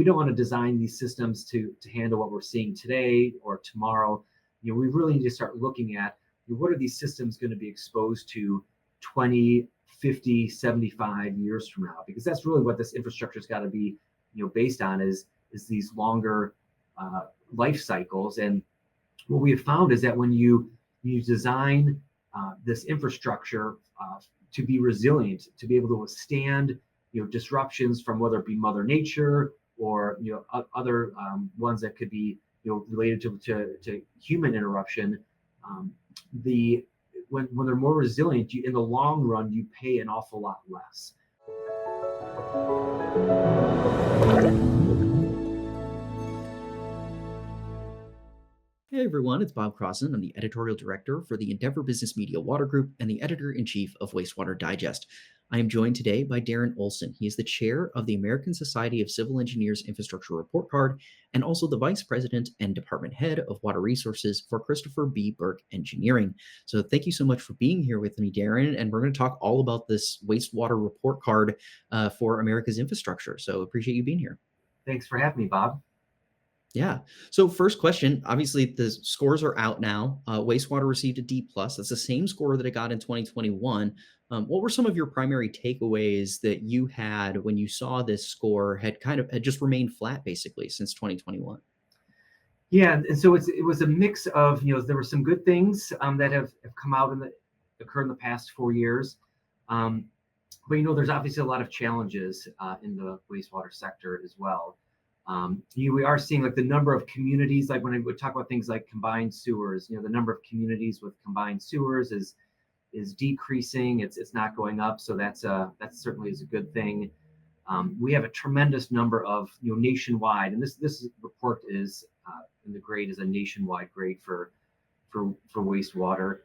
we don't want to design these systems to handle what we're seeing today or tomorrow. We really need to start looking at what are these systems going to be exposed to 20, 50, 75 years from now, because that's really what this infrastructure has got to be, based on is these longer life cycles. And what we have found is that when you design this infrastructure to be resilient, to be able to withstand disruptions from whether it be Mother Nature or other ones that could be related to human interruption, when they're more resilient, in the long run you pay an awful lot less. Hey everyone, it's Bob Crossan. I'm the editorial director for the Endeavor Business Media Water Group and the editor-in-chief of Wastewater Digest. I am joined today by Darren Olson. He is the chair of the American Society of Civil Engineers Infrastructure Report Card and also the vice president and department head of water resources for Christopher B. Burke Engineering. So thank you so much for being here with me, Darren. And we're going to talk all about this wastewater report card for America's infrastructure. So appreciate you being here. Thanks for having me, Bob. Yeah. So first question, obviously the scores are out now. Wastewater received a D+. That's the same score that it got in 2021. What were some of your primary takeaways that you had when you saw this score had just remained flat basically since 2021? Yeah, and so it was a mix of, there were some good things that have come out occurred in the past 4 years. But, there's obviously a lot of challenges in the wastewater sector as well. We are seeing like the number of communities, like when I would talk about things like combined sewers, the number of communities with combined sewers is decreasing. It's not going up. So that certainly is a good thing. We have a tremendous number of, nationwide, and this report is, and the grade is a nationwide grade for wastewater.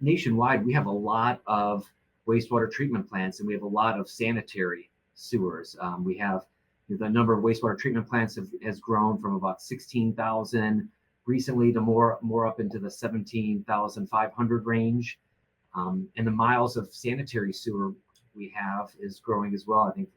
Nationwide, we have a lot of wastewater treatment plants and we have a lot of sanitary sewers. We have the number of wastewater treatment plants has grown from about 16,000 recently to more up into the 17,500 range. And the miles of sanitary sewer we have is growing as well. I think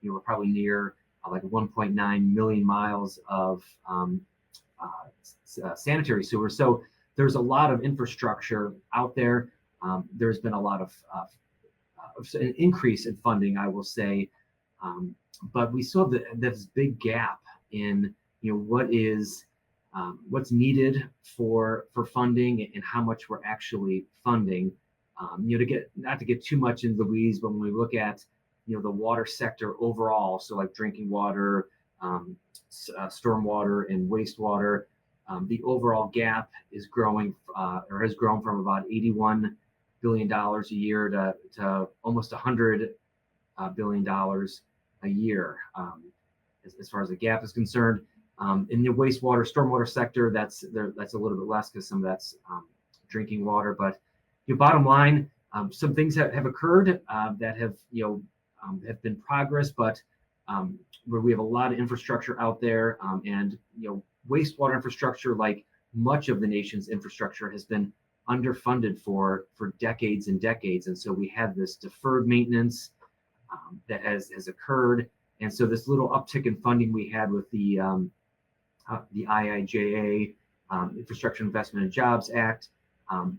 we're probably near like 1.9 million miles of sanitary sewer. So there's a lot of infrastructure out there. There's been a lot of an increase in funding, I will say. But we saw this big gap in what's needed for funding and how much we're actually funding. Not to get too much into the weeds, but when we look at the water sector overall, so like drinking water, stormwater, and wastewater, the overall gap is growing or has grown from about $81 billion a year to almost $100 billion a year, as far as the gap is concerned. In the wastewater, stormwater sector, that's a little bit less because some of that's drinking water. But bottom line, some things have occurred that have been progress, but where we have a lot of infrastructure out there, and wastewater infrastructure, like much of the nation's infrastructure, has been underfunded for decades and decades, and so we have this deferred maintenance that has occurred. And so this little uptick in funding we had with the IIJA, Infrastructure Investment and Jobs Act,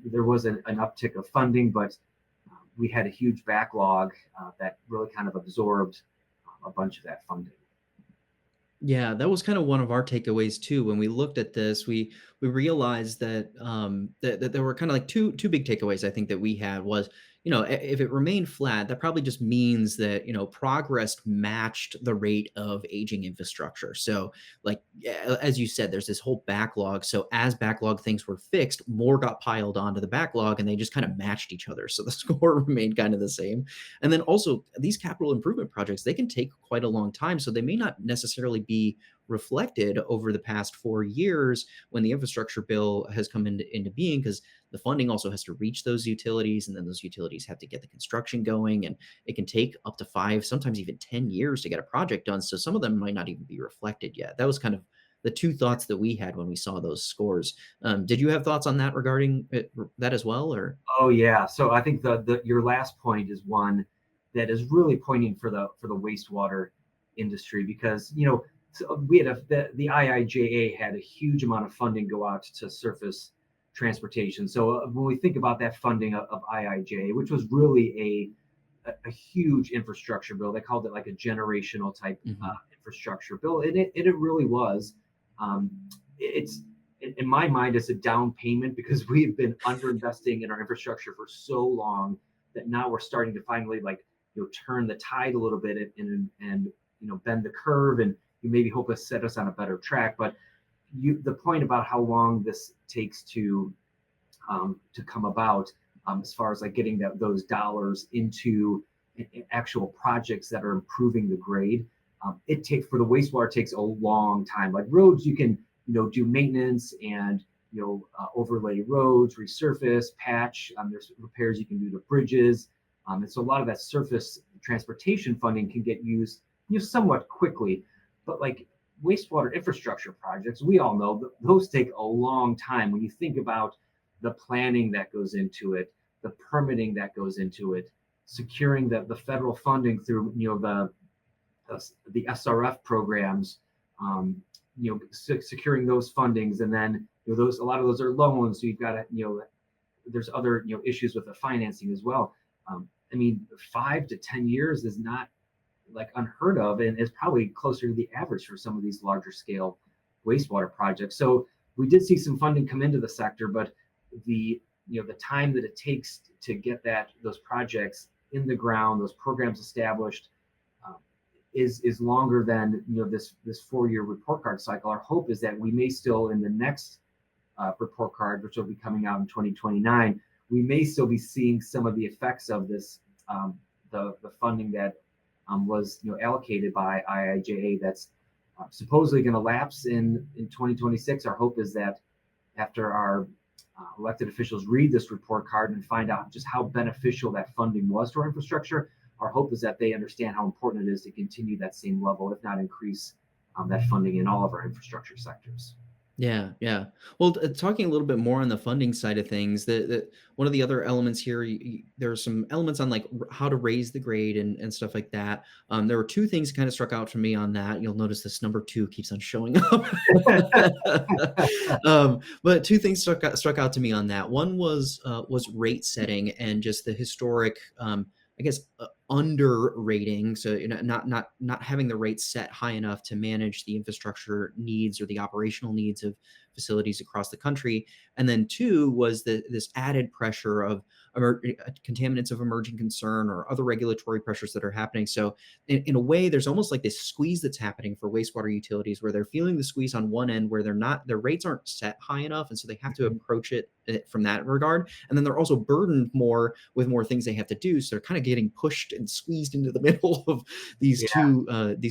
there was an uptick of funding, but we had a huge backlog that really kind of absorbed a bunch of that funding. Yeah, that was kind of one of our takeaways too. When we looked at this, we realized that that there were kind of like two big takeaways. I think that we had was, if it remained flat, that probably just means that progress matched the rate of aging infrastructure. So, like as you said, there's this whole backlog. So as backlog things were fixed, more got piled onto the backlog, and they just kind of matched each other. So the score remained kind of the same. And then also these capital improvement projects, they can take quite a long time, so they may not necessarily be reflected over the past 4 years when the infrastructure bill has come into being, because the funding also has to reach those utilities, and then those utilities have to get the construction going, and it can take up to 5, sometimes even 10 years to get a project done. So some of them might not even be reflected yet. That was kind of the two thoughts that we had when we saw those scores. Did you have thoughts on that regarding that as well, or? Oh yeah. So I think your last point is one that is really poignant for the wastewater industry, because So we had the IIJA had a huge amount of funding go out to surface transportation. So when we think about that funding of IIJA, which was really a huge infrastructure bill, they called it like a generational type Hmm. infrastructure bill, and it really was. Um, it's in my mind, it's a down payment because we've been underinvesting in our infrastructure for so long that now we're starting to finally turn the tide a little bit and bend the curve, and you maybe hope to set us on a better track. But the point about how long this takes to come about, as far as like getting those dollars into actual projects that are improving the grade. It takes for the wastewater takes a long time. Like roads, you can do maintenance and overlay roads, resurface, patch. There's repairs you can do to bridges, and so a lot of that surface transportation funding can get used somewhat quickly. But like wastewater infrastructure projects, we all know that those take a long time. When you think about the planning that goes into it, the permitting that goes into it, securing the federal funding through the SRF programs, securing those fundings, and then those a lot of those are loans, so you've got to there's other issues with the financing as well. I mean, 5 to 10 years is not like unheard of, and is probably closer to the average for some of these larger scale wastewater projects. So we did see some funding come into the sector, but the time that it takes to get those projects in the ground, those programs established, um, is longer than this 4-year report card cycle. Our hope is that we may still in the next report card, which will be coming out in 2029, we may still be seeing some of the effects of this, the funding that was allocated by IIJA that's supposedly going to lapse in 2026. Our hope is that after our elected officials read this report card and find out just how beneficial that funding was to our infrastructure, our hope is that they understand how important it is to continue that same level, if not increase that funding in all of our infrastructure sectors. Yeah, yeah. Well, talking a little bit more on the funding side of things, one of the other elements here, there are some elements on like how to raise the grade and stuff like that. There were two things kind of struck out for me on that. You'll notice this number two keeps on showing up. But two things struck out to me on that. One was rate setting and just the historic, I guess, under rating. So not having the rates set high enough to manage the infrastructure needs or the operational needs of facilities across the country. And then two was this added pressure of contaminants of emerging concern or other regulatory pressures that are happening. So in a way, there's almost like this squeeze that's happening for wastewater utilities where they're feeling the squeeze on one end where their rates aren't set high enough. And so they have to approach it from that regard. And then they're also burdened more with more things they have to do. So they're kind of getting pushed and squeezed into the middle of these Yeah.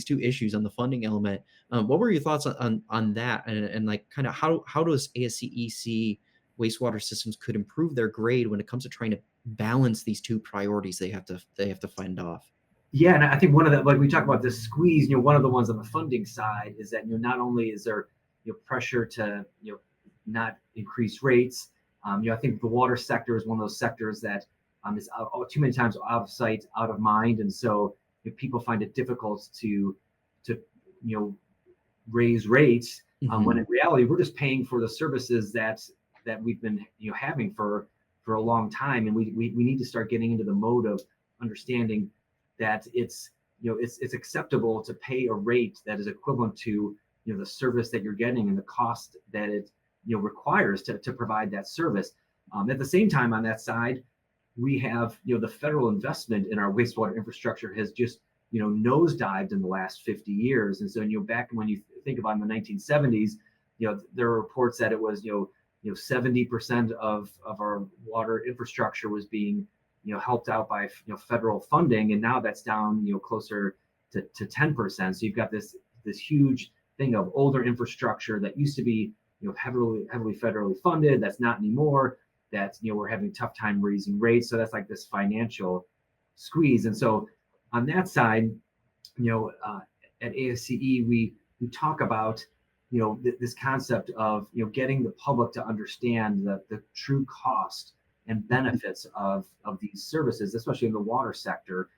two issues on the funding element. What were your thoughts on that, and like kind of how does ASCE see wastewater systems could improve their grade when it comes to trying to balance these two priorities they have to find off? Yeah, and I think one of the, like we talk about this squeeze, one of the ones on the funding side is that not only is there pressure to not increase rates. I think the water sector is one of those sectors that is too many times out of sight, out of mind, and so people find it difficult to raise rates, when Hmm. in reality we're just paying for the services that we've been having for a long time, and we need to start getting into the mode of understanding that it's acceptable to pay a rate that is equivalent to the service that you're getting and the cost that it requires to provide that service. At the same time, on that side, we have the federal investment in our wastewater infrastructure has just nosedived in the last 50 years. And so back when you think about in the 1970s, there are reports that it was 70% of our water infrastructure was being helped out by federal funding, and now that's down closer to 10%. So you've got this huge thing of older infrastructure that used to be heavily federally funded, that's not anymore, that we're having a tough time raising rates, so that's like this financial squeeze. And so on that side, at ASCE we talk about this concept of getting the public to understand the true cost and benefits of these services, especially in the water sector.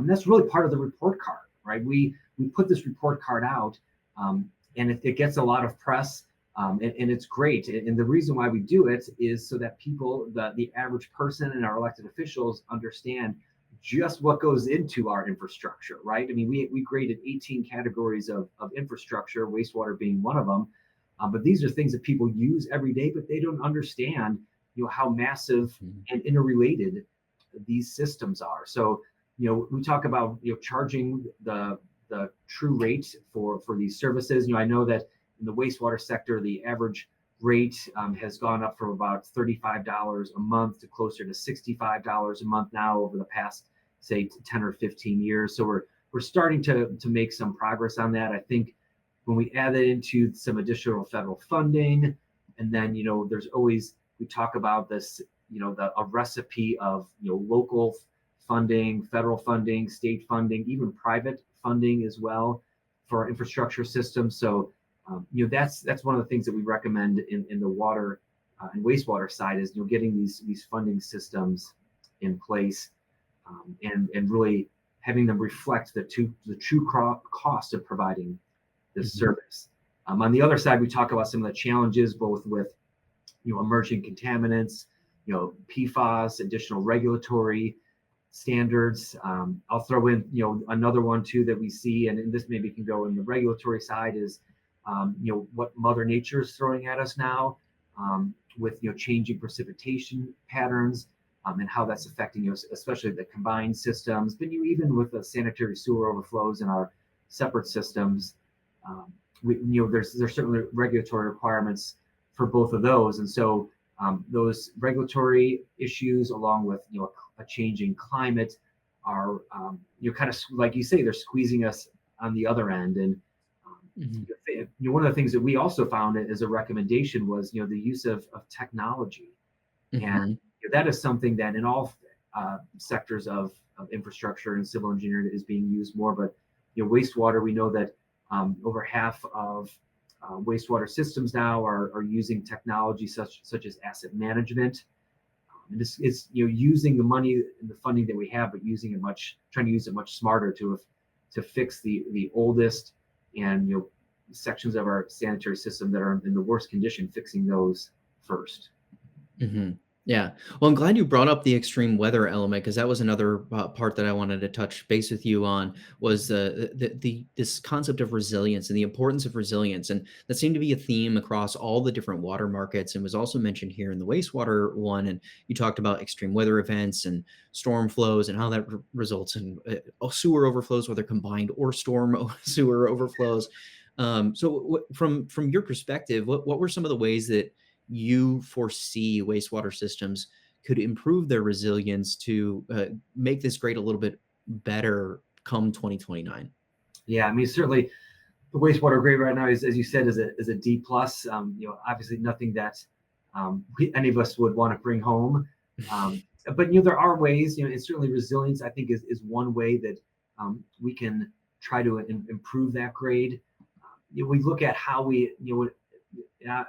That's really part of the report card, right? We put this report card out And it gets a lot of press, and it's great. And the reason why we do it is so that people, the average person and our elected officials understand just what goes into our infrastructure, right? I mean, we graded 18 categories of infrastructure, wastewater being one of them. But these are things that people use every day, but they don't understand, how massive and interrelated these systems are. So, we talk about, charging the true rate for these services. I know that in the wastewater sector, the average rate has gone up from about $35 a month to closer to $65 a month now over the past, say, 10 or 15 years. So we're starting to make some progress on that. I think when we add it into some additional federal funding, and then there's always, we talk about this, a recipe of local funding, federal funding, state funding, even private funding as well for our infrastructure system. So that's one of the things that we recommend in the water and wastewater side is getting these funding systems in place, and really having them reflect the true cost of providing this service. On the other side, we talk about some of the challenges, both with emerging contaminants, PFAS, additional regulatory standards. I'll throw in another one too that we see, and this maybe can go in the regulatory side, is what Mother Nature is throwing at us now, with changing precipitation patterns, and how that's affecting especially the combined systems, but even with the sanitary sewer overflows in our separate systems. There's certainly regulatory requirements for both of those, and so those regulatory issues, along with a changing climate, are kind of like you say, they're squeezing us on the other end. And one of the things that we also found as a recommendation was the use of technology, and that is something that in all sectors of infrastructure and civil engineering is being used more. But wastewater, we know that over half of wastewater systems now are using technology such as asset management. And it's using the money and the funding that we have, but trying to use it much smarter to fix the oldest and sections of our sanitary system that are in the worst condition, fixing those first. Yeah. Well, I'm glad you brought up the extreme weather element, because that was another part that I wanted to touch base with you on, was this concept of resilience and the importance of resilience. And that seemed to be a theme across all the different water markets, and was also mentioned here in the wastewater one. And you talked about extreme weather events and storm flows and how that results in sewer overflows, whether combined or storm sewer overflows. From your perspective, what were some of the ways that you foresee wastewater systems could improve their resilience to make this grade a little bit better come 2029? Yeah, I mean, certainly the wastewater grade right now is, as you said, is a D plus. Obviously nothing that any of us would want to bring home. But there are ways, and certainly resilience, I think, is one way that we can try to improve that grade. We look at how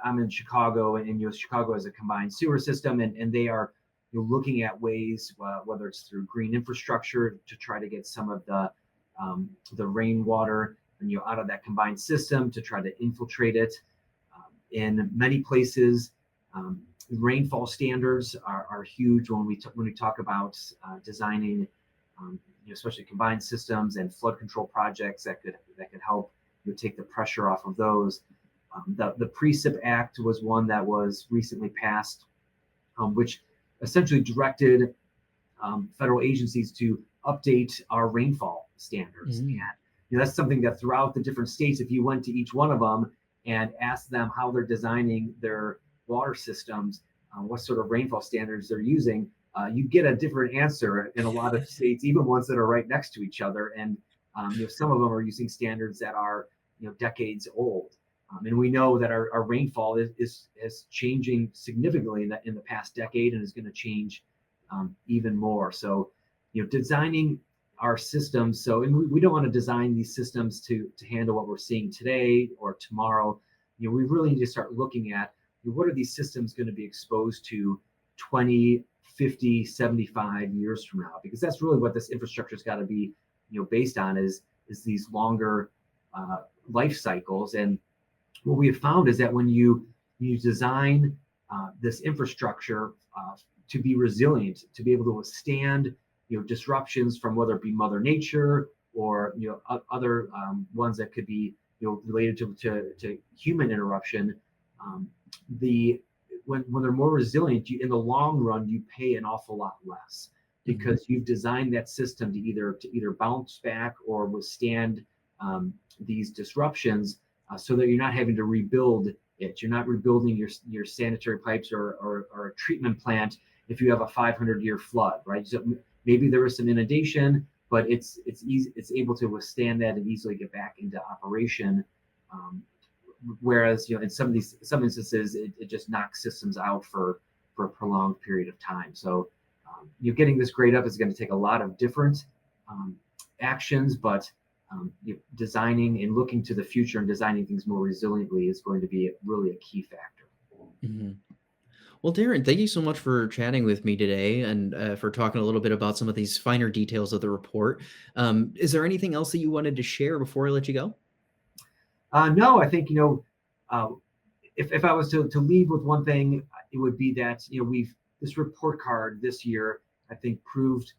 I'm in Chicago, and Chicago has a combined sewer system, and they are looking at ways, whether it's through green infrastructure, to try to get some of the rainwater out of that combined system to try to infiltrate it. In many places, rainfall standards are huge when we talk about designing, especially combined systems and flood control projects that could help take the pressure off of those. The Precip Act was one that was recently passed, which essentially directed federal agencies to update our rainfall standards. And that's something that throughout the different states, if you went to each one of them and asked them how they're designing their water systems, what sort of rainfall standards they're using, you get a different answer in a lot of states, even ones that are right next to each other. And some of them are using standards that are decades old. And we know that our rainfall is changing significantly in the past decade, and is going to change even more. So, designing our systems. And we don't want to design these systems to handle what we're seeing today or tomorrow. We really need to start looking at what are these systems going to be exposed to 20, 50, 75 years from now, because that's really what this infrastructure has got to be, based on is these longer life cycles. And what we have found is that when you design this infrastructure to be resilient, to be able to withstand disruptions from whether it be Mother Nature or other ones that could be related to human interruption, the when they're more resilient, in the long run you pay an awful lot less because you've designed that system to either bounce back or withstand these disruptions, so that you're not having to rebuild it. You're not rebuilding your sanitary pipes or a treatment plant if you have a 500-year flood, right? So maybe there was some inundation, but it's easy, it's able to withstand that and easily get back into operation. Whereas in some instances it just knocks systems out for a prolonged period of time. So you're getting this grade up is going to take a lot of different actions, but designing and looking to the future and designing things more resiliently is going to be really a key factor. Mhm. Well, Darren, thank you so much for chatting with me today and for talking a little bit about some of these finer details of the report. Is there anything else that you wanted to share before I let you go? No, I think uh, if I was to leave with one thing, it would be that we've this report card this year I think proved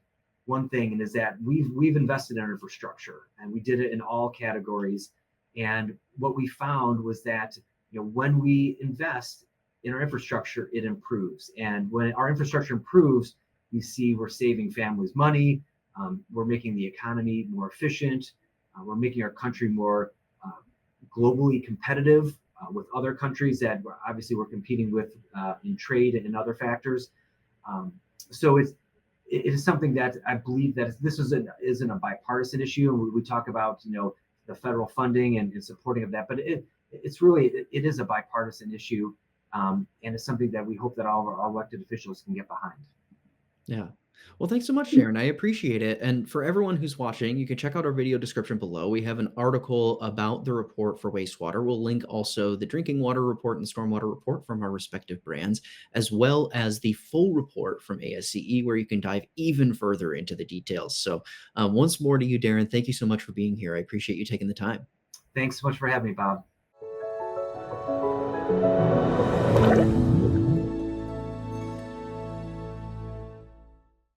one thing, and is that we've invested in infrastructure, and we did it in all categories. And what we found was that when we invest in our infrastructure, it improves. And when our infrastructure improves, we see we're saving families money, we're making the economy more efficient, we're making our country more globally competitive with other countries that we're competing with in trade and in other factors. So it is something that I believe that this isn't a bipartisan issue, and we talk about the federal funding and supporting of that, but it is a bipartisan issue, and it's something that we hope that all of our elected officials can get behind. Yeah. Well, thanks so much, Sharon. I appreciate it. And for everyone who's watching, you can check out our video description below. We have an article about the report for wastewater. We'll link also the drinking water report and stormwater report from our respective brands, as well as the full report from ASCE, where you can dive even further into the details. So, once more to you, Darren, thank you so much for being here. I appreciate you taking the time. Thanks so much for having me, Bob.